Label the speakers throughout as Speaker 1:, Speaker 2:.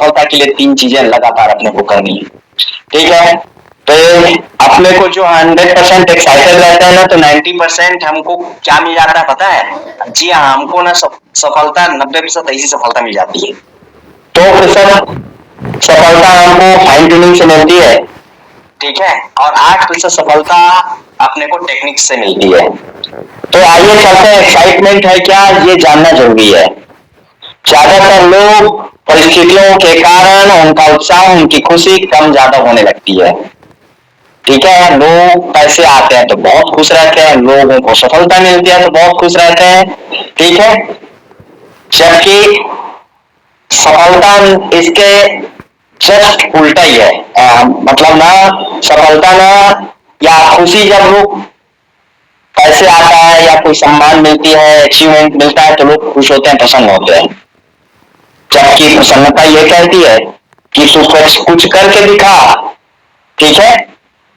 Speaker 1: सफलता के लिए 3 चीजें लगातार अपने को करनी है। ठीक है, तो अपने को जो 100% एक्साइटेड रहता है ना, तो 90% हमको क्या मिल जाता है पता है? जी हाँ, हमको ना सफलता 90% ऐसी सफलता मिल जाती है। 2% सफलता हमको फाइन ट्यूनिंग से मिलती है, ठीक है, और 8% सफलता अपने को टेक्निक से मिलती है। तो आइए चलते हैं, एक्साइटमेंट है क्या ये जानना जरूरी है। ज्यादातर लोग परिस्थितियों के कारण उनका उत्साह, उनकी खुशी कम ज्यादा होने लगती है। ठीक है, लोग पैसे आते हैं तो बहुत खुश रहते हैं, लोगों को सफलता मिलती है तो बहुत खुश रहते हैं। ठीक है, जबकि सफलता इसके जस्ट उल्टा ही है। मतलब ना सफलता ना या खुशी, जब लोग पैसे आता है या कोई सम्मान मिलती है, अचीवमेंट मिलता है तो लोग खुश होते हैं, प्रसन्न होते हैं। जबकि प्रसन्नता ये कहती है कि तू कुछ करके दिखा, ठीक है,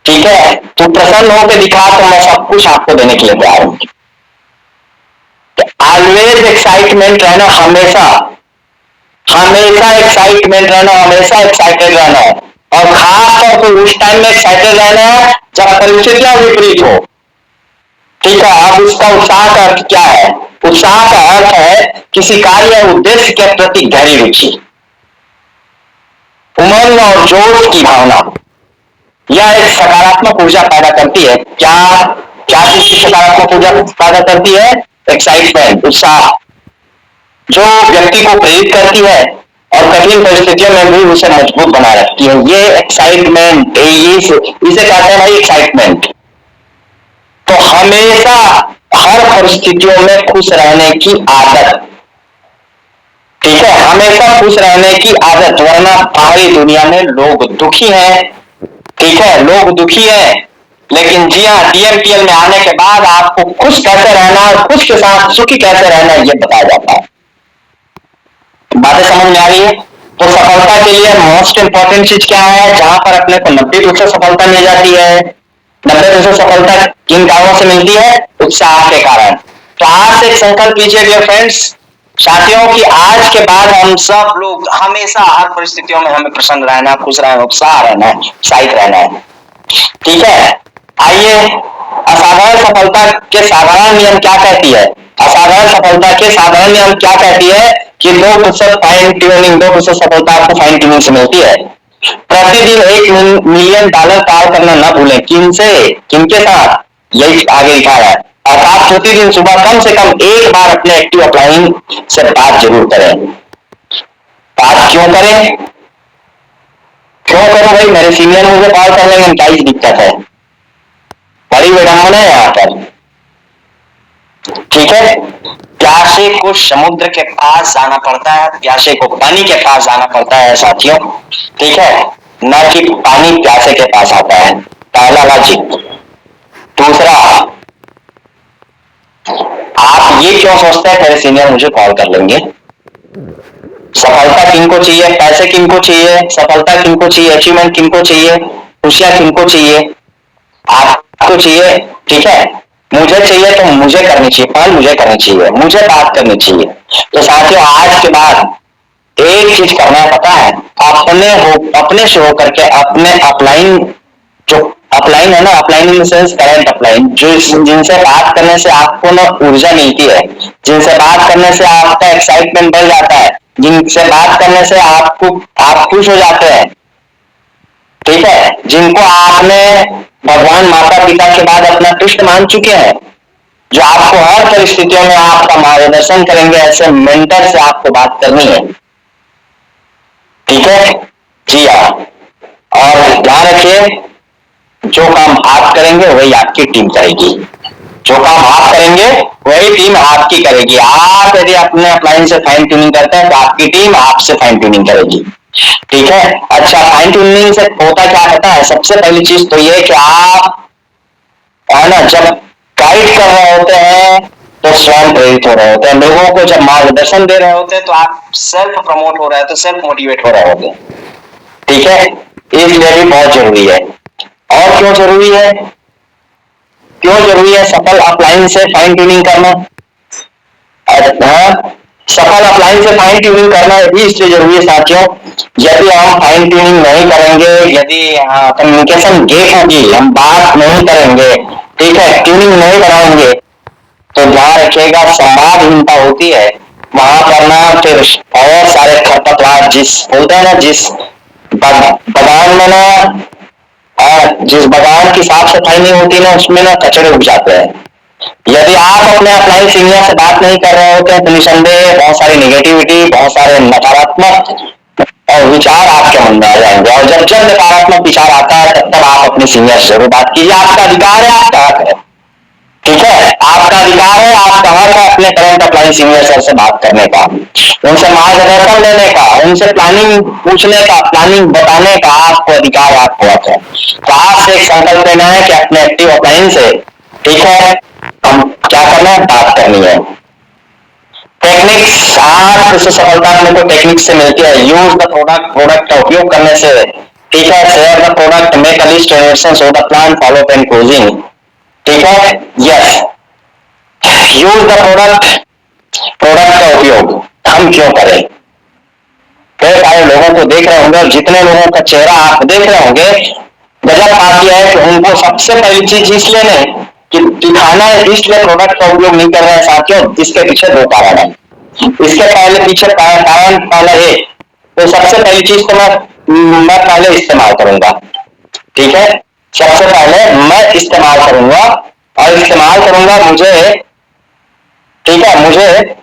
Speaker 1: ठीक है, तू प्रसन्न होकर दिखा तो मैं सब कुछ आपको देने के लिए तैयार हूं। ऑलवेज एक्साइटमेंट रहना, हमेशा हमेशा एक्साइटमेंट रहना, हमेशा एक्साइटेड रहना है, और खास तौर पर उस टाइम में एक्साइटेड रहना है जब परिस्थितियां विपरीत हो। ठीक है, अब इसका उत्साह का अर्थ क्या है? उत्साह का अर्थ है किसी कार्य या उद्देश्य के प्रति गहरी रुचि, उमंग और जोश की भावना। यह एक सकारात्मक ऊर्जा पैदा करती है। क्या क्या चीज की सकारात्मक ऊर्जा पैदा करती है? एक्साइटमेंट, उत्साह, जो व्यक्ति को प्रेरित करती है और कठिन परिस्थितियों में भी उसे मजबूत बनाए रखती है। ये एक्साइटमेंट, इसे कहते हैं भाई एक्साइटमेंट। तो हमेशा हर परिस्थितियों में खुश रहने की आदत, ठीक है, हमेशा खुश रहने की आदत, वरना बाहरी दुनिया में लोग दुखी हैं। ठीक है, लोग दुखी हैं, लेकिन जी हाँ, डीएमटीएल में आने के बाद आपको खुश कैसे रहना और खुश के साथ सुखी कैसे रहना ये बताया जाता है। बातें समझ में आ रही है? तो सफलता के लिए मोस्ट इंपॉर्टेंट चीज क्या है? जहां पर अपने को 90% सफलता मिल जाती है, 90% सफलता किन कारणों से मिलती है? उत्साह के कारण। तो आज से एक संकल्प लीजिए डियर फ्रेंड्स, साथियों, कि आज के बाद हम सब लोग हमेशा हर परिस्थितियों में हमें प्रसन्न रहना, खुश रहना, उत्साह रहना है, उत्साहित रहना है। ठीक है, आइए, असाधारण सफलता के साधारण नियम क्या कहती है? असाधारण सफलता के साधारण नियम क्या कहती है? कि 2% फाइन ट्यूनिंग, 2% सफलता आपको फाइन ट्यूनिंग से मिलती है। प्रतिदिन $1 मिलियन पार करना न भूलें। किनसे? किनके साथ? यही आगे लिखा है। अर्थात प्रतिदिन सुबह कम से कम एक बार अपने एक्टिव अपलाइन से बात जरूर करें। बात क्यों करें? क्यों करूं भाई? मेरे सीनियर मुझे कॉल कर लेंगे, क्या ही दिक्कत है? बड़ी विडंबना है यहाँ पर। ठीक है, प्यासे को समुद्र के पास जाना पड़ता है, प्यासे को पानी के पास जाना पड़ता है साथियों। ठीक है, न कि पानी प्यासे के पास आता है। पहला लॉजिक। दूसरा, आप ये क्यों सोचते हैं मेरे सीनियर मुझे कॉल कर लेंगे? सफलता किनको चाहिए? पैसे किनको चाहिए? सफलता किनको चाहिए? अचीवमेंट किनको चाहिए? खुशियां किनको चाहिए? आपको चाहिए। ठीक है, मुझे चाहिए तो मुझे करनी चाहिए, पहल मुझे करनी चाहिए, मुझे बात करनी चाहिए। तो साथियों, आज के बाद एक चीज करना है, पता है? अपने से होकर के अपने अपलाइन, जो अपलाइन है ना, upline in sense current upline, जो जिनसे बात करने से आपको ना ऊर्जा मिलती है, जिनसे बात करने से आपका एक्साइटमेंट बढ़ जाता है, जिनसे बात करने से आप खुश हो जाते हैं। ठीक है, जिनको आपने भगवान माता पिता के बाद अपना इष्ट मान चुके हैं, जो आपको हर परिस्थितियों में आपका मार्गदर्शन करेंगे, ऐसे मेंटर से आपको बात करनी है। ठीक है, जी हाँ, और ध्यान रखिए, जो काम आप करेंगे वही आपकी टीम करेगी। जो काम आप करेंगे वही टीम आपकी करेगी। आप यदि अपने अपलाइन से फाइन ट्यूनिंग करते हैं तो आपकी टीम आपसे फाइन ट्यूनिंग करेगी। ठीक है, अच्छा, फाइन ट्यूनिंग से होता क्या होता है? सबसे पहली चीज तो ये कि आप है ना, जब गाइड कर रहे होते हैं तो स्वयं प्रेरित हो रहे होते हैं, लोगों को जब मार्गदर्शन दे रहे होते हैं तो आप सेल्फ प्रमोट हो रहे होते, सेल्फ मोटिवेट हो रहे होते हैं। ठीक है, इसलिए भी बहुत जरूरी है। और क्यों जरूरी है? क्यों जरूरी है सफल अपलाइन से फाइन ट्यूनिंग करना? हाँ, सफल अप्लायंस से फाइन ट्यूनिंग करना भी इसलिए जरूरी है साथियों। यदि हम फाइन ट्यूनिंग नहीं करेंगे, यदि कम्युनिकेशन गैप होगी, हम बात नहीं करेंगे, ठीक है, ट्यूनिंग नहीं बनाएंगे, तो ध्यान रखिएगा संवादहीनता होती है वहां पर ना, फिर और सारे खरपतवार जिस बोलते हैं ना, जिस बगान में ना, और जिस बगान की साफ सफाई नहीं होती ना, उसमें ना कचरे उग जाते हैं। यदि आप अपने अप्लाई सीनियर से बात नहीं कर रहे होते हैं तो निसंदेह बहुत सारी नेगेटिविटी, बहुत सारे नकारात्मक और विचार आपके मन में आ जाएंगे, और जब जब नकारात्मक विचार आता है तब तब आप अपने सीनियर से जरूर बात कीजिए। आपका अधिकार है, आपका हक है, ठीक है, आपका अधिकार है, आपका हक है अपने करंट अप्लाई सीनियर सर से बात करने का, उनसे मार्गदर्शन लेने का, उनसे प्लानिंग पूछने का, प्लानिंग बताने का आपको अधिकार, आपको हक है। तो आपसे एक संकल्प लेना है कि अपने एक्टिव अप्लाइन से, ठीक है, हम क्या करना है, बात करनी है। टेक्निक्स, आप इसे सफलता अपने को टेक्निक से मिलती है। यूज द प्रोडक्ट, प्रोडक्ट का उपयोग करने से, ठीक है, share the product, make a list, show the plan, follow and closing, ठीक है, yes, use the product, product का उपयोग हम क्यों करें। कई सारे लोगों को देख रहे होंगे, और जितने लोगों का चेहरा आप देख रहे होंगे, गजब बात यह है कि उनको सबसे पहली चीज इसलिए नहीं कि दिखाना है, इसलिए प्रोडक्ट का उपयोग नहीं कर रहे हैं साथियों। इसके पीछे दो कारण है, इसके पहले पीछे कारण पहले है, तो सबसे पहली चीज तो मैं पहले इस्तेमाल करूंगा, ठीक है, सबसे पहले मैं इस्तेमाल करूंगा, और इस्तेमाल करूंगा मुझे, ठीक है, मुझे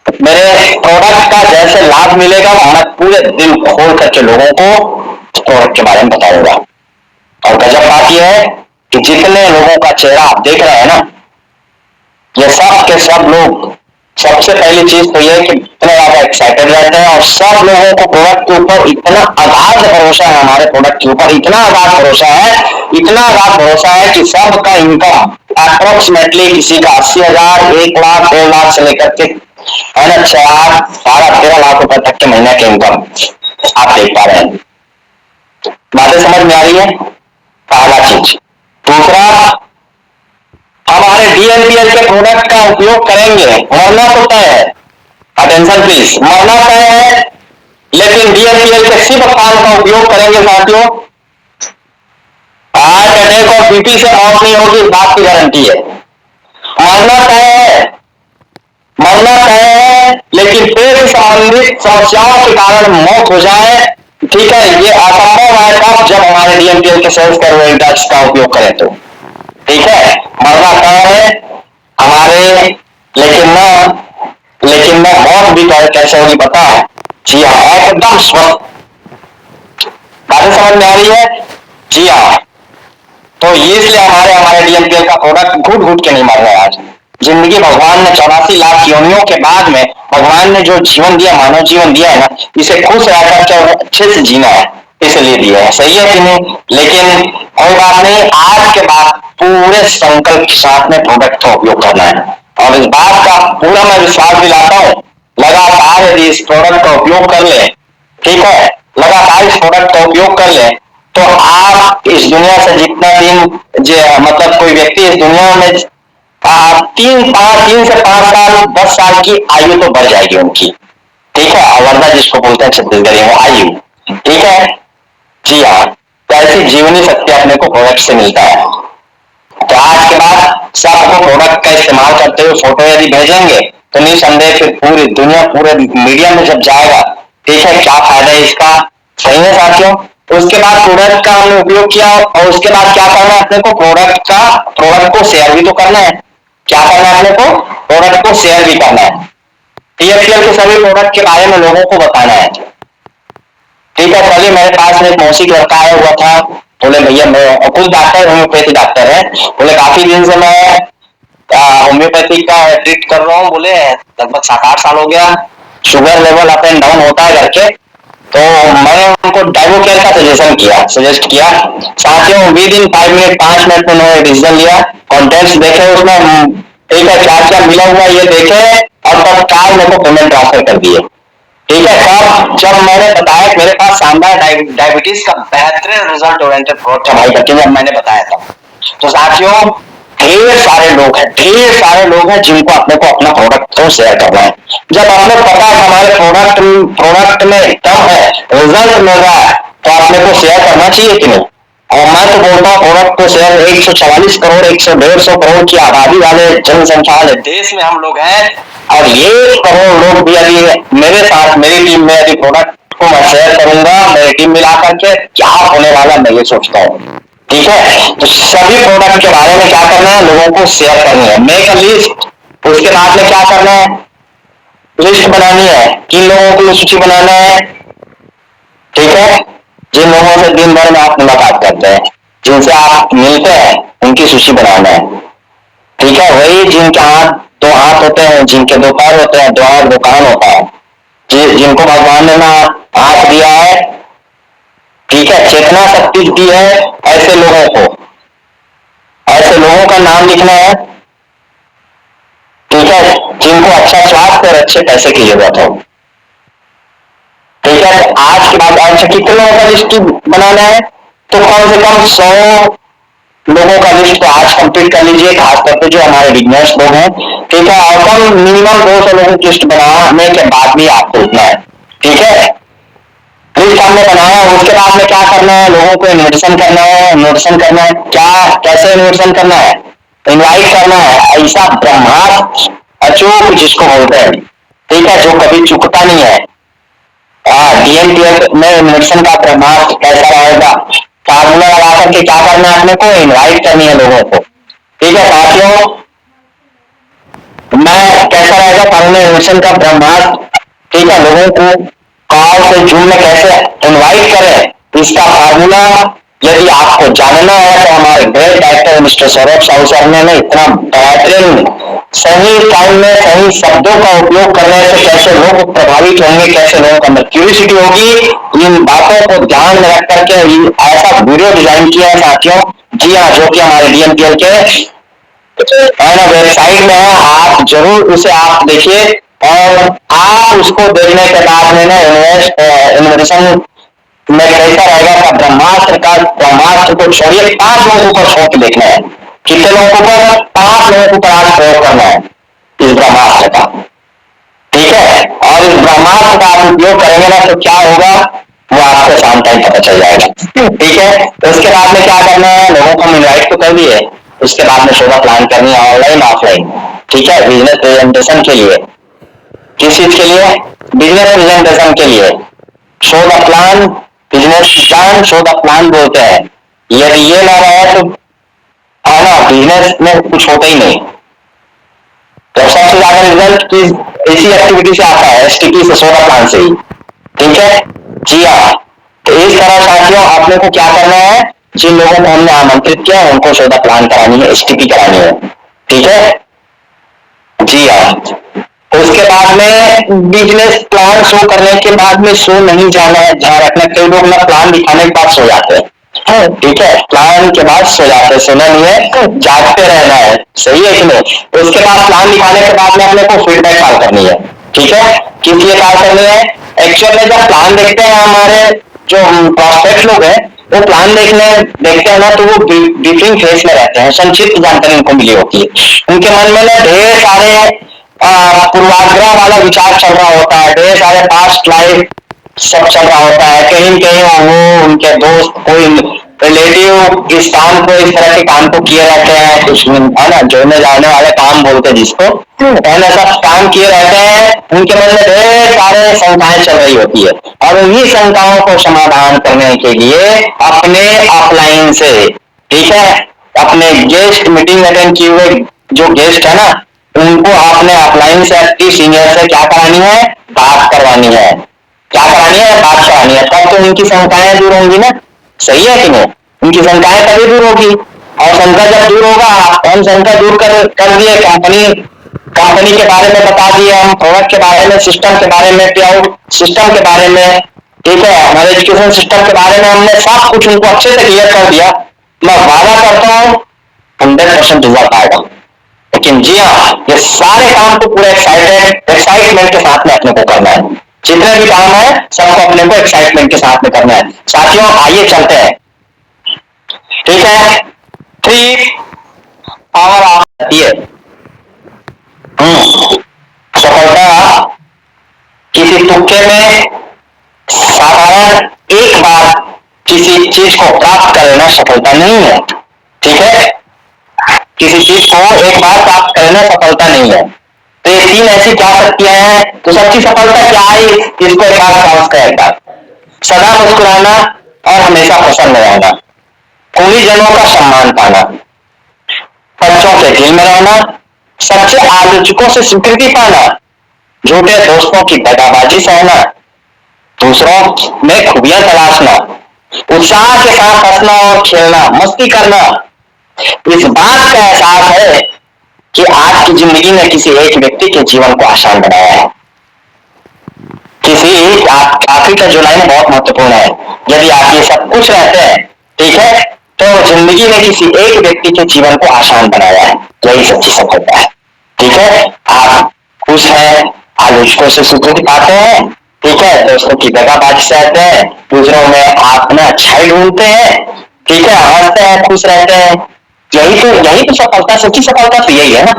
Speaker 1: मेरे प्रोडक्ट का जैसे लाभ मिलेगा, मैं पूरे दिल खोल करके लोगों को प्रोडक्ट के बारे में बताऊंगा। और गजब बात यह है कि जितने लोगों का चेहरा आप देख रहे हैं ना, ये सब के सब लोग, सबसे पहली चीज तो यह कि इतने ज्यादा एक्साइटेड रहते हैं, और सब लोगों को प्रोडक्ट के ऊपर इतना अगाध भरोसा है, हमारे प्रोडक्ट के ऊपर इतना अगाध भरोसा है, इतना अगाध भरोसा है कि सबका इनकम अप्रोक्सीमेटली किसी का 80,000, 1 लाख, 2 लाख से लेकर के है ना 6, 12, 13 लाख रुपए तक के महीने के इनकम आप देख पा रहे हैं। बातें समझ में आ रही है, पहला चीज। दूसरा, हमारे डीएनपीएल के प्रोडक्ट का उपयोग करेंगे, मरना तो तय है, अटेंशन प्लीज, मरना तय है, लेकिन डीएनपीएल के सिर्फ फॉर्म का उपयोग करेंगे साथियों। हार्ट अटैक और बीपी से मौत नहीं होगी, इस बात की गारंटी है। मरना तय है, मरना तय है, लेकिन पेट से संबंधित समस्याओं के कारण मौत हो जाए, ठीक है, ये असंभव है तब जब हमारे डीएनपीएल के सेल्स कार्बोहाइड्रेट ड्रग्स का उपयोग करें तो, ठीक है, मरना तय है हमारे, लेकिन मैं मौत भी कैसे होगी पता है, जी हाँ, एकदम स्वस्थ। बातें समझ में आ रही है, जी हाँ। तो इसलिए हमारे डीएनपीएल का प्रोडक्ट घुट घुट के नहीं मर रहा है। आज जिंदगी भगवान ने 84 लाख योनियों के बाद में भगवान ने जो जीवन दिया, मानव जीवन दिया है ना, इसे खुश रहकर के अच्छे से जीना है, इसलिए दिया है, सही है कि नहीं। लेकिन कोई बात नहीं, आज के बाद पूरे संकल्प के साथ में प्रोडक्ट का उपयोग करना है, और इस बात का पूरा मैं विश्वास दिलाता हूँ, लगातार यदि इस प्रोडक्ट का उपयोग कर ले, ठीक है, लगातार इस प्रोडक्ट का उपयोग कर ले, तो आप इस दुनिया से जितना दिन मतलब कोई व्यक्ति इस दुनिया में 3 से 5 साल 10 साल की आयु तो बढ़ जाएगी उनकी, ठीक है, अवरदा जिसको बोलते हैं छत्तीसगढ़ी में आयु, ठीक है, जी हाँ। तो ऐसी जीवनी शक्ति अपने को प्रोडक्ट से मिलता है। तो आज के बाद सबको प्रोडक्ट का इस्तेमाल करते हुए फोटो यदि भेजेंगे तो निसंदेह फिर पूरी दुनिया, पूरे मीडिया में जब जाएगा, ठीक है, क्या फायदा है इसका, सही है साथियों। उसके बाद प्रोडक्ट का हमने उपयोग किया, और उसके बाद क्या करना है अपने को, प्रोडक्ट को शेयर भी तो करना है, क्या करना है अपने को, प्रोडक्ट को शेयर भी करना है, टीएफएल के सभी प्रोडक्ट के बारे में लोगों को बताना है, ठीक है। कल मेरे पास में एक मौसी लड़का आया हुआ था, बोले भैया मैं खुद डॉक्टर, होम्योपैथी डॉक्टर है, बोले काफी दिन से मैं होम्योपैथी का ट्रीट कर रहा हूँ, बोले लगभग 7-8 साल हो गया, sugar level up and down होता है करके। तो मैंने उनको डाइवोकेयर का सजेस्ट किया साथियों। विद इन 5 मिनट 5 मिनट में उन्होंने डिसीजन लिया, कॉन्टेंट्स देखे उसमें, ठीक है, क्या क्या मिला हुआ ये देखे, और तत्काल मेरे को पेमेंट ट्रांसफर कर दिए, ठीक है। तब जब मैंने बताया मेरे पास शानदार डायबिटीज का बेहतरीन रिजल्ट ओरिएंटेड प्रोडक्ट है भाई करके, जब मैंने बताया था, तो साथियों ढेर सारे लोग हैं, ढेर सारे लोग हैं जिनको अपने को अपना प्रोडक्ट तो शेयर करना है। जब आपने पता है हमारे प्रोडक्ट में कम है, रिजल्ट मिल रहा है, तो आपने को शेयर करना चाहिए कि नहीं। और मैं तो बोलता हूँ प्रोडक्ट को शेयर 144 करोड़ 150 करोड़ की आबादी वाले जनसंख्या वाले देश में हम लोग हैं, और ये करोड़ लोग भी यदि मेरे साथ मेरी टीम में यदि प्रोडक्ट को मैं शेयर करूंगा, मेरी टीम मिला करके क्या होने वाला मैं ये सोचता हूँ। ठीक है, तो सभी प्रोडक्ट के बारे में क्या करना है, लोगों को शेयर करनी है, मेक अ लिस्ट। उसके बाद में क्या करना है, लिस्ट बनानी है, किन लोगों की सूची बनाना है। ठीक है, जिन लोगों से दिन भर में आप मुलाकात करते हैं, जिनसे आप मिलते हैं, उनकी सूची बनाना है। ठीक है, वही जिनके हाथ दो हाथ होते हैं, जिनके दो पैर होते हैं, दो हाथ दो कान होता है, जिनको भगवान ने ना हाथ दिया है, ठीक है, चेतना शक्ति दी है, ऐसे लोगों को, ऐसे लोगों का नाम लिखना है। ठीक है, जिनको अच्छा स्वास्थ्य और अच्छे पैसे की जरूरत हो। ठीक है, आज के बाद अच्छा कितने लोगों का लिस्ट बनाना है, तो कम से कम 100 लोगों का लिस्ट तो आज कंप्लीट कर लीजिए, खासतौर पे जो हमारे बिजनेस लोग हैं। ठीक है, और कम मिनिमम 200 लोगों की लिस्ट बनाने के बाद भी आपको उठना है। ठीक है, लिस्ट हमने बनाया, उसके बाद में क्या करना है, लोगों को इन्विटेशन करना है। इन्विटेशन करना है क्या, कैसे इन्विटेशन करना है, इनवाइट करना है, ऐसा ब्रह्मास्त्र अचूक जिसको बोलते हैं। ठीक है, जो कभी चुकता नहीं है। डीएमटीएल में इन्विटेशन का ब्रह्मास्त्र कैसा रहेगा, फार्मूला लगा करके क्या करना है, अपने को इनवाइट करनी है लोगों को। ठीक है साथियों, मैं कैसा रहेगा फार्मूला इन्विटेशन का ब्रह्मास्त्र। ठीक है, लोगों को कॉल से जूम में कैसे इनवाइट करें, इसका फार्मूला यदि आपको जानना है तो हमारे great director mister Saurabh Sahu sir ने इतना बेहतरीन सही टाइम में सही शब्दों का उपयोग करने से कैसे लोग प्रभावित होंगे, कैसे लोगों के अंदर क्यूरियोसिटी होगी, इन बातों को ध्यान में रख करके ऐसा वीडियो डिजाइन किया है साथियों। जी हाँ, जो कि हमारे डीएमपीएल के वेबसाइट में है, आप जरूर उसे आप देखिए, और आप उसको देखने के बाद में ना इन्वेस्टिगेशन में कैसा रहेगा का ब्रह्मास्त्र को छोड़िए, 5 लोगों को छोड़ के देखना है। कितने लोगों पर, 5 लोगों को आज प्रयोग करना है इस ब्रह्मास्त्र का। ठीक है, और इस ब्रह्मास्त्र का आप उपयोग करेंगे ना तो क्या होगा वो आपको शाम टाइम पता चल जाएगा। ठीक है, तो उसके बाद में क्या करना है, लोगों को हम इन्वाइट तो कर दिए, उसके बाद में शोधा प्लान करनी है ऑनलाइन ऑफलाइन। ठीक है, बिजनेस प्रेजेंटेशन के लिए, किस चीज के लिए, बिजनेस प्रेजेंटेशन के लिए show the plan, business plan show the plan बोलते हैं। यदि ये ना रहे तो आना बिजनेस में कुछ होता ही नहीं। तो सबसे ज्यादा रिजल्ट इसी एक्टिविटी से आता है, एसटीपी से, शो द प्लान से ही। ठीक है, जी हाँ, तो इस तरह साथियों आपने को क्या करना है, जिन लोगों को हमने आमंत्रित किया उनको शो द प्लान करानी है, एसटीपी करानी है। ठीक है, जी हाँ, उसके बाद में बिजनेस प्लान शो करने के बाद में सो नहीं जाना है, ध्यान रखना। कई लोग ना प्लान दिखाने के बाद सो जाते हैं। ठीक है, प्लान के बाद सो जाते हैं, सोना नहीं है, जागते रहना है, सही है कि नहीं। उसके बाद प्लान दिखाने के बाद में अपने को फीडबैक कॉल करनी है। ठीक है, किस लिए कॉल करनी है, एक्चुअल में जब प्लान देखते हैं हमारे जो प्रोस्पेक्ट लोग हैं, वो प्लान देखते हैं ना तो वो ब्रीफिंग फेज में रहते हैं, संक्षिप्त जानकारी उनको मिली होती है। उनके मन में ना ढेर सारे पूर्वाग्रह वाला विचार चल रहा होता है, ढेर सारे पास्ट लाइफ सब चल रहा होता है। कहीं कहीं वो उनके दोस्त कोई रिलेटिव इस काम को, इस तरह के काम को किए रहते हैं, कुछ है ना जोड़ने जाने वाले काम बोलते हैं जिसको, ऐसा काम किए रहते हैं। उनके मन में ढेर सारे शंकाएं चल रही होती है, और उन्हीं शंकाओं को समाधान करने के लिए अपने ऑफलाइन से, ठीक है, अपने गेस्ट मीटिंग अटेंड किए हुए जो गेस्ट है ना, उनको आपने ऑफलाइन से अपनी सीनियर से क्या करानी है, बात करवानी है। क्या करानी है, बात करानी है, तब तो उनकी शंकाएं दूर होंगी ना, सही है कि नहीं। उनकी शंकाएं तभी दूर होगी, और शंका जब दूर होगा, हम शंका दूर कर दिए, कंपनी के बारे में बता दिए, हम प्रोडक्ट के बारे में, सिस्टम के बारे में, क्लाउड सिस्टम के बारे में, ठीक है, हमारे एजुकेशन सिस्टम के बारे में हमने सब कुछ उनको अच्छे से क्लियर कर दिया। मैं वादा करता हूँ 100% रिजल्ट आएगा। लेकिन जी हाँ, ये सारे काम को पूरे एक्साइटमेंट के साथ में अपने को करना है। जितने भी काम है सबको अपने को एक्साइटमेंट के साथ में करना है। साथियों आइए चलते हैं। ठीक है, 3 पावर आती है। सफलता किसी तुक्के में साधारण एक बार किसी चीज को प्राप्त कर लेना सफलता नहीं है। ठीक है, किसी चीज को एक बार प्राप्त कर लेना सफलता नहीं है। तो ये तीन ऐसी क्या शक्तियां हैं? तो सच्ची सफलता क्या है? इसको एक बार प्राप्त करेगा, सदा मुस्कुराना और हमेशा प्रसन्न रहना, कुली जनों का सम्मान पाना, बच्चों के दिल में रहना, सच्चे आलोचकों से स्वीकृति पाना, झूठे दोस्तों की दगाबाजी सहना, दूसरों में खूबियां तलाशना, उत्साह के साथ हंसना और खेलना, मस्ती करना। इस बात का एहसास है कि आज की जिंदगी ने किसी एक व्यक्ति के जीवन को आसान बनाया है। किसी आखिरी का जो लाइन बहुत महत्वपूर्ण है, यदि आप ये सब कुछ रहते हैं, ठीक है, तो जिंदगी ने किसी एक व्यक्ति के जीवन को आसान बनाया है। यही सच्ची सफलता है। ठीक है, आप खुश हैं, आलोचकों से स्वीकृति पाते हैं, ठीक है, दोस्तों की दगाबाजी से रहते हैं, दूसरों में आप अपना अच्छाई ढूंढते हैं, ठीक है, हंसते हैं, खुश रहते हैं। यही तो सफलता, सच्ची सफलता तो यही है ना।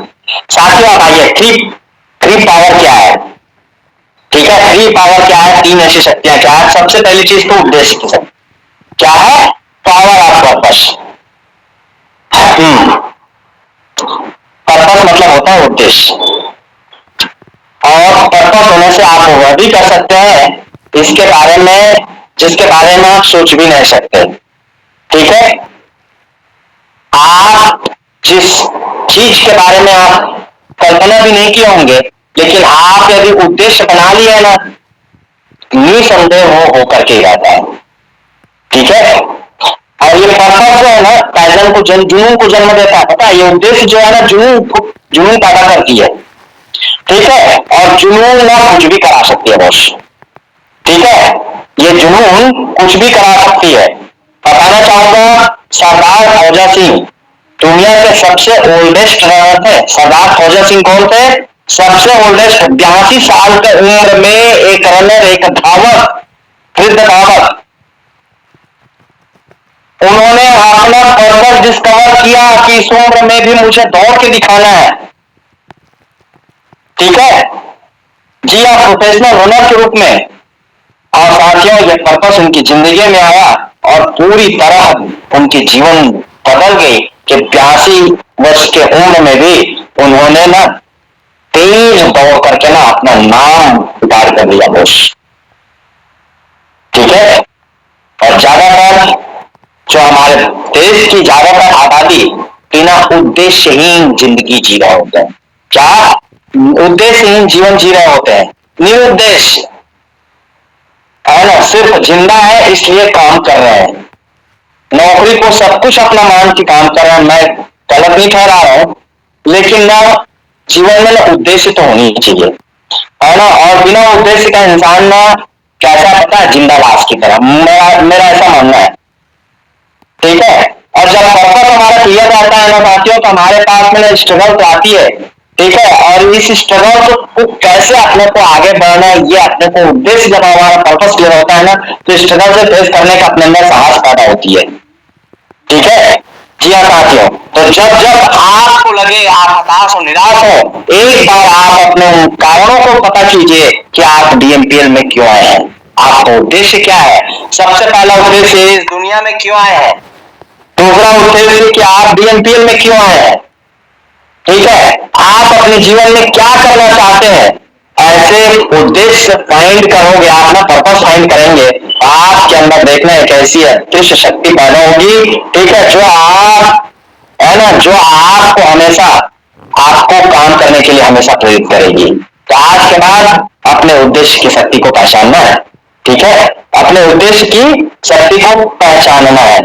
Speaker 1: साथियों, आप आइए, थ्री पावर क्या है? ठीक है, थ्री पावर क्या है? तीन ऐसी शक्तियां क्या है? सबसे पहली चीज तो उद्देश्य की शक्ति क्या है? Power of purpose. पर्पस मतलब होता है उद्देश्य, और पर्पस होने से आप वह भी कर सकते हैं इसके बारे में जिसके बारे में आप सोच भी नहीं सकते। ठीक है, आप जिस चीज के बारे में आप कल्पना भी नहीं किए होंगे, लेकिन आप यदि उद्देश्य बना लिया ना, निसंदेह वो होकर के रहता है। ठीक है, और ये पर्पस जो है ना, पैशन को जुनून को जन्म देता है। पता है, ये उद्देश्य जो है ना, जुनून पैदा करती है। ठीक है, और जुनून ना कुछ भी करा सकती है बॉस। ठीक है, ये जुनून कुछ भी करा सकती है। बताना चाहूंगा, सरदार फौजा सिंह दुनिया के सबसे ओल्डेस्ट रनर थे। सरदार फौजा सिंह कौन थे? सबसे ओल्डेस्ट, 82 साल की उम्र में एक रनर, एक धावक, वृद्ध धावक। उन्होंने अपना पर्पस डिस्कवर किया कि इस उम्र में भी मुझे दौड़ के दिखाना है। ठीक है, जी हाँ, प्रोफेशनल रनर के रूप में। और साथियों, ये पर्पस उनकी जिंदगी में आया और पूरी तरह उनकी जीवन बदल गई कि 82 वर्ष के उम्र में भी उन्होंने ना तेज दौड़ करके ना अपना नाम उतार कर दिया बॉस। ठीक है, और ज्यादातर जो हमारे देश की ज्यादातर आबादी बिना उद्देश्यहीन जिंदगी जी रहे होते हैं। क्या? उद्देश्यहीन जीवन जी रहे होते हैं, निरुद्देश्य है ना, सिर्फ जिंदा है इसलिए काम कर रहे हैं, नौकरी को सब कुछ अपना मान के काम कर रहे हैं। मैं गलत नहीं ठहरा रहा हूं, लेकिन ना जीवन में ना उद्देश्य तो होनी चाहिए, है ना। और बिना उद्देश्य का इंसान ना कैसा, पता है, जिंदा लाश की तरह। मेरा ऐसा मानना है। ठीक है, और जब पर्पस हमारा क्लियर रहता है ना साथियों, तो हमारे पास में स्ट्रगल तो आती है। ठीक है, और इस स्ट्रगल को कैसे अपने को आगे बढ़ना है, ये अपने को उद्देश्य, जब हमारा पर्पस क्लियर होता है ना, तो स्ट्रगल से फेस करने का अपने अंदर साहस पैदा होती है। ठीक है, जी हाँ साथियों, तो जब जब आपको लगे आप हताश हो, निराश हो, एक बार आप अपने कारणों को पता कीजिए कि आप डीएमपीएल में क्यों आए हैं, आपका उद्देश्य क्या है। सबसे पहला उद्देश्य इस दुनिया में क्यों आए हैं, दूसरा उद्देश्य कि आप डीएमपीएल में क्यों आए हैं। ठीक है, आप अपने जीवन में क्या करना चाहते हैं, ऐसे उद्देश्य फाइंड करोगे आप ना, पर्पस फाइंड करेंगे, आपके अंदर देखना एक ऐसी अदृश्य शक्ति पैदा होगी। ठीक है, जो आप, है ना, जो आपको हमेशा, आपको काम करने के लिए हमेशा प्रेरित करेगी। तो आज के बाद अपने उद्देश्य की शक्ति को पहचानना है। ठीक है, अपने उद्देश्य की शक्ति को पहचानना है।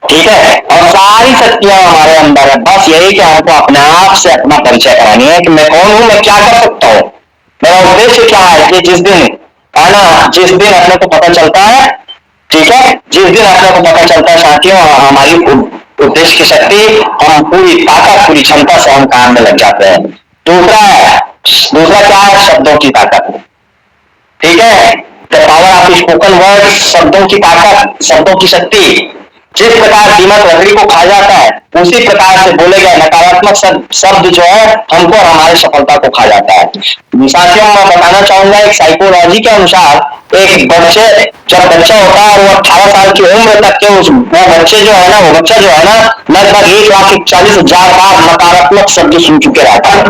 Speaker 1: ठीक है, और सारी शक्तियां हमारे अंदर है, बस यही कि हमको अपने आप से अपना परिचय करानी है कि मैं कौन हूं, मैं क्या कर सकता हूं, मेरा उद्देश्य क्या है। कि जिस दिन, है ना, जिस दिन अपने को पता चलता है, ठीक है, जिस दिन अपने को पता चलता है साथियों, हमारी उद्देश्य की शक्ति, हम पूरी ताकत, पूरी क्षमता से हम काम में लग जाते हैं। दूसरा क्या है? शब्दों की ताकत। ठीक है, the power of spoken word, शब्दों की ताकत, शब्दों की शक्ति। जिस प्रकार दीमक लकड़ी को खा जाता है, उसी प्रकार से बोले गए नकारात्मक शब्द जो है हमको और हमारी सफलता को खा जाता है। साथियों, मैं बताना चाहूंगा एक साइकोलॉजी के अनुसार एक बच्चे जब बच्चा होता है और वो 18 साल की उम्र तक के वो बच्चे जो है ना, वो बच्चा जो है ना, लगभग 1,41,000 बार नकारात्मक शब्द सुन चुके रहता है।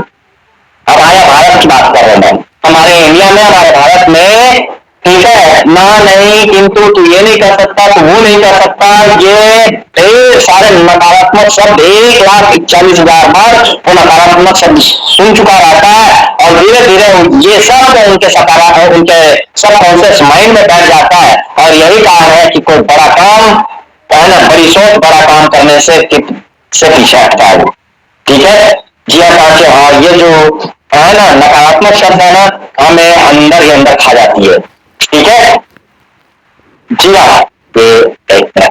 Speaker 1: हमारे भारत की बात कर रहे हैं, हमारे इंडिया में, हमारे भारत में, ठीक है ना, नहीं किंतु तू ये नहीं कर सकता, तू वो नहीं कर सकता, ये ढेर सारे नकारात्मक शब्द 1,41,000 बार वो नकारात्मक शब्द सुन चुका रहता है और धीरे धीरे ये सब उनके सकारात्मक उनके सबकॉन्शियस माइंड में बैठ जाता है। और यही कारण है कि कोई बड़ा काम है ना, बड़ी सोच बड़ा काम करने से पीछे हटता है वो। ठीक है जी हाँ साथियों, हाँ ये जो है ना नकारात्मक शब्द है ना, हमें अंदर ही अंदर खा जाती है। ठीक है जी हाँ, ये एक है।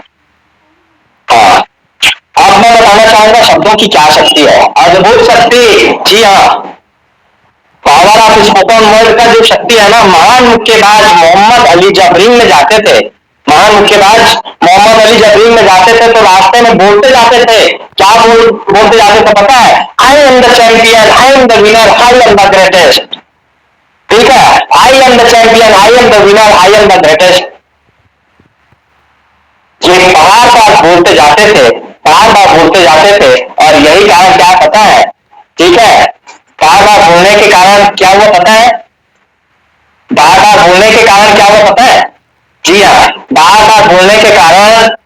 Speaker 1: हाँ, अब मैं बताना चाहूंगा शब्दों की क्या शक्ति है, अद्भुत शक्ति। जी हाँ, पावर ऑफ स्पोकन वर्ड का जो शक्ति है ना, महान मुक्केबाज मोहम्मद अली जब रिंग में जाते थे, महान मुक्केबाज मोहम्मद अली जब रिंग में जाते थे तो रास्ते में बोलते जाते थे, क्या बोलते जाते थे पता है? I am the champion, I am the winner, I am the greatest. ठीक है, I am the champion, I am the winner, I am the greatest. ये बार बार बोलते जाते थे, बार बार बोलते जाते थे, और यही कारण क्या पता है? ठीक है, बार बार बोलने के कारण क्या हुआ पता है? बार बार बोलने के कारण क्या हुआ पता है? जी हाँ, बार बार बोलने के कारण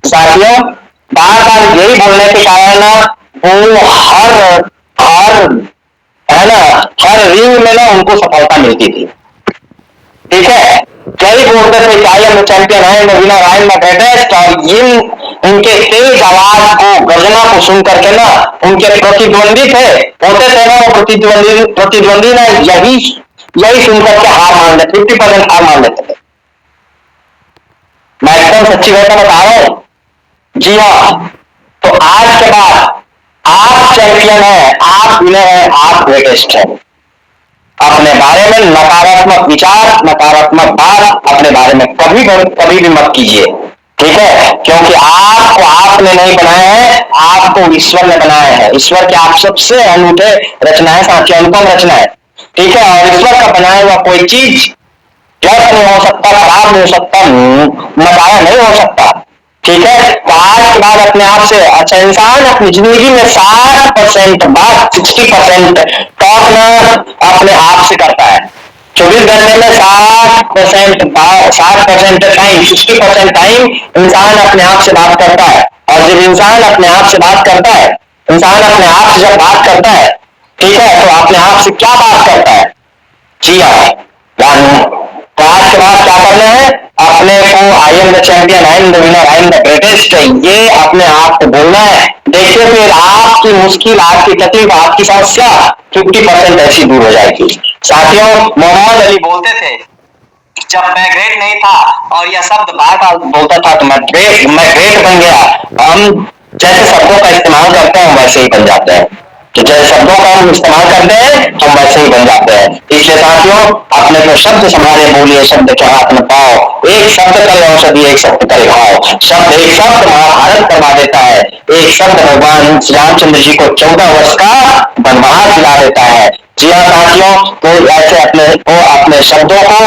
Speaker 1: साथियों, बार बार यही बोलने के कारण ना वो हर हर है ना, हर रिंग में ना उनको सफलता मिलती थी। ठीक है, यही बोलते थे कि I am the champion, I am the winner, I am the greatest. और उनके तेज आवाज को, गर्जना को सुन करके ना उनके प्रतिद्वंदी थे होते थे ना, वो प्रतिद्वंदी ना यही सुनकर के हार मान लेते, 50% हार मान लेते थे। मैं एकदम सच्ची घटना बता रहा हूं। जी हाँ, तो आज के बाद आप चैंपियन है, आप विनर है, आप ग्रेटेस्ट है। अपने बारे में नकारात्मक विचार, नकारात्मक बात अपने बारे में कभी भी मत कीजिए। ठीक है, क्योंकि आपको आपने नहीं बनाया है, आपको ईश्वर ने बनाया है। ईश्वर के आप सबसे अनूठे रचना है साथियों, अनुपम रचना है। ठीक है, और ईश्वर का बनाया हुआ कोई चीज गलत नहीं हो सकता, खराब नहीं हो सकता, नकारा नहीं हो सकता। ठीक है, तो आज के बाद अपने आप से, अच्छा इंसान अपनी जिंदगी में 60% बात, 60% टॉक ना अपने आप से करता है। 24 घंटे में 60% टाइम, 60% टाइम इंसान अपने आप से बात करता है। और जब इंसान अपने आप से बात करता है, इंसान अपने आप से जब बात करता है, ठीक है, तो अपने आप से क्या बात करता है? जी हाँ, तो आज के बाद क्या करना है? अपने को I am the champion, I am the winner, I am the greatest, ये अपने आप को बोलना है। देखिए फिर आपकी मुश्किल, आपकी तकलीफ, आपकी समस्या 50% ऐसी दूर हो जाएगी। साथियों, मोहम्मद अली बोलते थे, जब मैं ग्रेट नहीं था और यह शब्द बार बार बोलता था तो मैं ग्रेट बन गया। हम जैसे शब्दों का इस्तेमाल करते हैं वैसे ही बन जाते हैं, तो जैसे शब्दों का हम इस्तेमाल करते हैं हम वैसे ही बन जाते हैं। इसलिए साथियों, अपने को शब्द संभाले, बोलिए शब्द के हाथ में पाओ। एक शब्द करे औषधि, एक शब्द करे घाव। शब्द, एक शब्द महाभारत करवा देता है, एक शब्द भगवान श्री रामचंद्र जी को 14 वर्ष का वनवास दिला देता है। जी हाँ साथियों, तो ऐसे अपने शब्दों को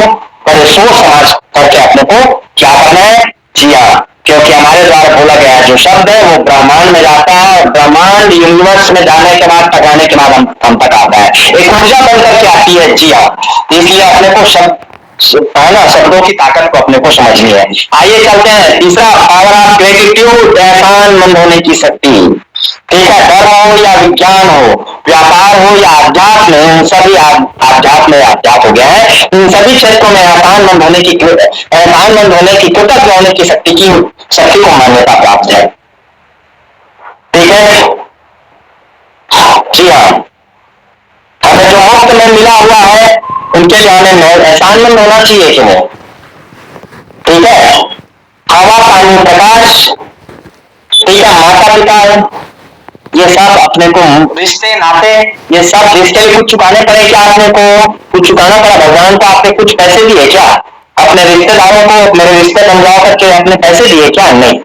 Speaker 1: बड़े सोच समझ करके अपने को क्या करना है? जी हाँ, क्योंकि हमारे द्वारा बोला गया जो शब्द है वो ब्रह्मांड में जाता है, और ब्रह्मांड यूनिवर्स में जाने के बाद, टकराने के बाद हम तक आता है, एक ऊर्जा बनकर के आती है। जी हाँ, इसलिए अपने को शब्द है ना, शब्दों की ताकत को अपने को समझनी है। आइए चलते हैं तीसरा, पावर ऑफ ग्रेटिट्यूड, एहसान मंद होने की शक्ति। ठीक है, धर्म हो या विज्ञान हो, व्यापार हो या अध्यात्म, इन सभी अध्यात्म हो गया है, इन सभी क्षेत्रों में एहसानमंद होने की, कृतज्ञ होने की शक्ति को मान्यता प्राप्त है। ठीक है जी हाँ, हमें जो मुफ्त में मिला हुआ है उनके लिए हमें एहसानमंद होना चाहिए कि नहीं? ठीक है, हवा पानी प्रकाश, ठीक है, माता पिता, ये सब अपने को रिश्ते नाते, ये सब रिश्ते लिए कुछ चुकाने पड़े क्या? आपने को कुछ चुकाना पड़ा? भगवान को आपने कुछ पैसे दिए क्या? अपने रिश्तेदारों को मेरे रिश्ते समझा करके अपने पैसे दिए क्या? नहीं।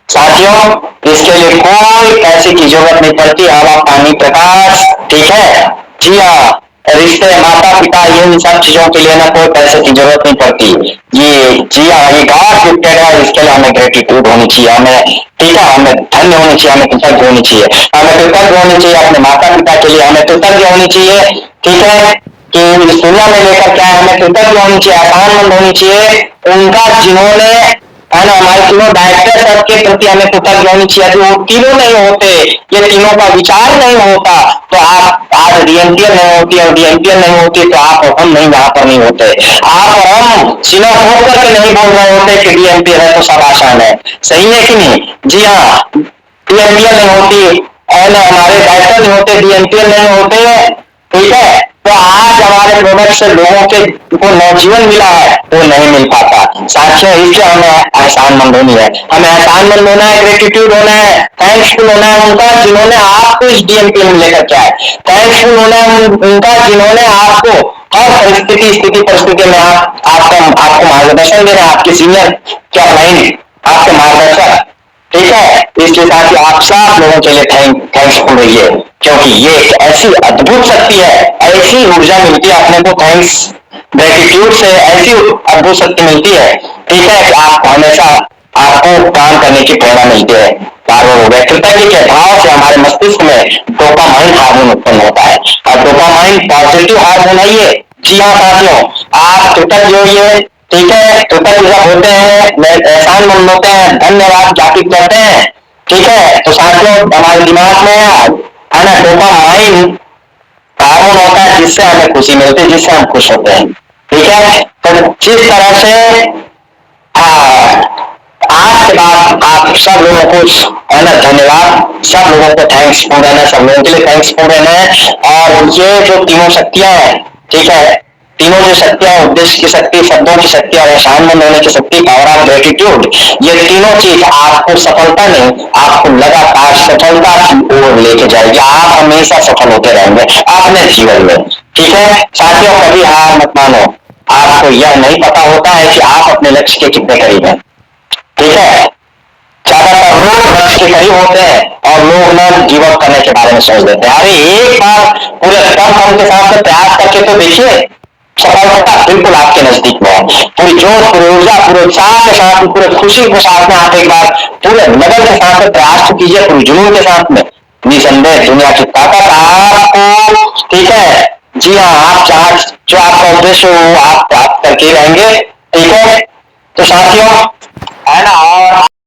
Speaker 1: साथियों, इसके लिए कोई पैसे की जरूरत नहीं पड़ती। हवा, पानी, प्रकाश, ठीक है। जी हाँ, रिश्ते, माता पिता, इन सब चीजों के लिए ना कोई पैसे की जरूरत नहीं पड़ती। ये जी हाँ, ये गॉड गिफ्टेड है। इसके लिए हमें ग्रेटिट्यूड होनी चाहिए, हमें, ठीक है, हमें धन्य होनी चाहिए, हमें कृतज्ञ होनी चाहिए, हमें कृतज्ञ होनी चाहिए अपने माता पिता के लिए, हमें कृतज्ञ होनी चाहिए, ठीक है, कि इस दुनिया में लेकर क्या है, हमें कृतज्ञ होनी चाहिए, आसानमंद होनी चाहिए उनका, जिन्होंने, है ना, हमारे तीनों डायरेक्टर साहब के प्रति हमें कृतज्ञ होनी चाहिए। यदि वो तीनों नहीं होते, ये तीनों का विचार नहीं होता, तो आप आज डीएमपीएल नहीं होती, और डीएमपीएल नहीं होती तो आप और हम नहीं, यहाँ पर नहीं होते। आप और हम सीना ठोक करके नहीं बोल रहे होते कि डीएमपीएल है तो सब आसान है। सही है कि नहीं? जी हाँ, डीएमपीएल नहीं होती और ना हमारे डायरेक्टर नहीं होते, डीएमपीएल नहीं होते, ठीक है, तो आज हमारे प्रोडक्ट से लोगों के को नवजीवन मिला है, वो नहीं मिल पाता। साथियों, इसलिए हमें एहसानमंद होनी है, हमें एहसानमंद होना है, ग्रेटिट्यूड होना है, थैंक्सफुल होना है उनका जिन्होंने आपको इस डीएमपीएल में लेकर के आए। थैंक्सफुल होना है उनका जिन्होंने आपको हर परिस्थिति में आपको मार्गदर्शन दे रहे हैं, आपके सीनियर क्या नहीं, आपके मार्गदर्शक, ठीक है। इसके साथ ही आप सब लोगों के लिए थैंक्सफुल रहिए, क्योंकि ये एक ऐसी अद्भुत शक्ति है, ऐसी ऊर्जा मिलती है अपने को थैंक्स, ग्रेटिट्यूड से ऐसी अद्भुत शक्ति मिलती है, ठीक है, कि आप हमेशा, आपको काम करने की प्रेरणा मिलती है। बार बार हो गया, कृतज्ञ के भाव से हमारे मस्तिष्क में डोपामाइन हार्मोन उत्पन्न होता है, और डोपामाइन पॉजिटिव हार्मोन है ये। जी हाँ साथियों, आप कृतज्ञ होइए, ठीक है, कृतज्ञ होते हैं, एहसानमंद होते हैं, धन्यवाद ज्ञापित करते हैं, ठीक है। तो साथियों, हमारे दिमाग में है ना डोपामाइन हार्मोन होता है, जिससे हमें खुशी मिलती है, जिससे हम खुश होते हैं, ठीक है। तो जिस तरह से आज के बाद आप सब लोगों को, है ना, धन्यवाद, सब लोगों को थैंक्सफुल रहना, सब लोगों के लिए थैंक्सफुल रहना है। और ये जो तीनों शक्तियां हैं, ठीक है, तीनों जो शक्तियां, उद्देश्य की शक्ति, शब्दों की शक्ति और एहसानमंद होने की शक्ति, पावर ऑफ ग्रेटिट्यूड, ये तीनों चीज आपको सफलता नहीं, आपको लगातार सफलता की ओर लेके जाएगी। आप हमेशा सफल होते रहेंगे अपने जीवन में, ठीक है। साथियों, कभी हार मत मानो। आपको यह नहीं पता होता है कि आप अपने लक्ष्य के कितने करीब हैं, ठीक है। ज्यादातर लोग लक्ष्य के करीब होते हैं और लोग ना गिव अप करने के बारे में सोच देते हैं। अरे एक बार पूरे कम के साथ प्रयास करके तो देखिए, सफलता बिल्कुल आपके नजदीक में है। पूरी जोश, पूरी ऊर्जा, पूरे उत्साह के साथ, पूरे खुशी के साथ में आप एक बार पूरे लगन के साथ में प्रयास तो कीजिए, पूरी जुनून के साथ में। निसंदेह दुनिया की ताकत आपको, ठीक है, जी हाँ, आप जहाँ जो आपका उद्देश्य हो वो आप प्राप्त करके रहेंगे, ठीक है। तो साथियों, है ना, और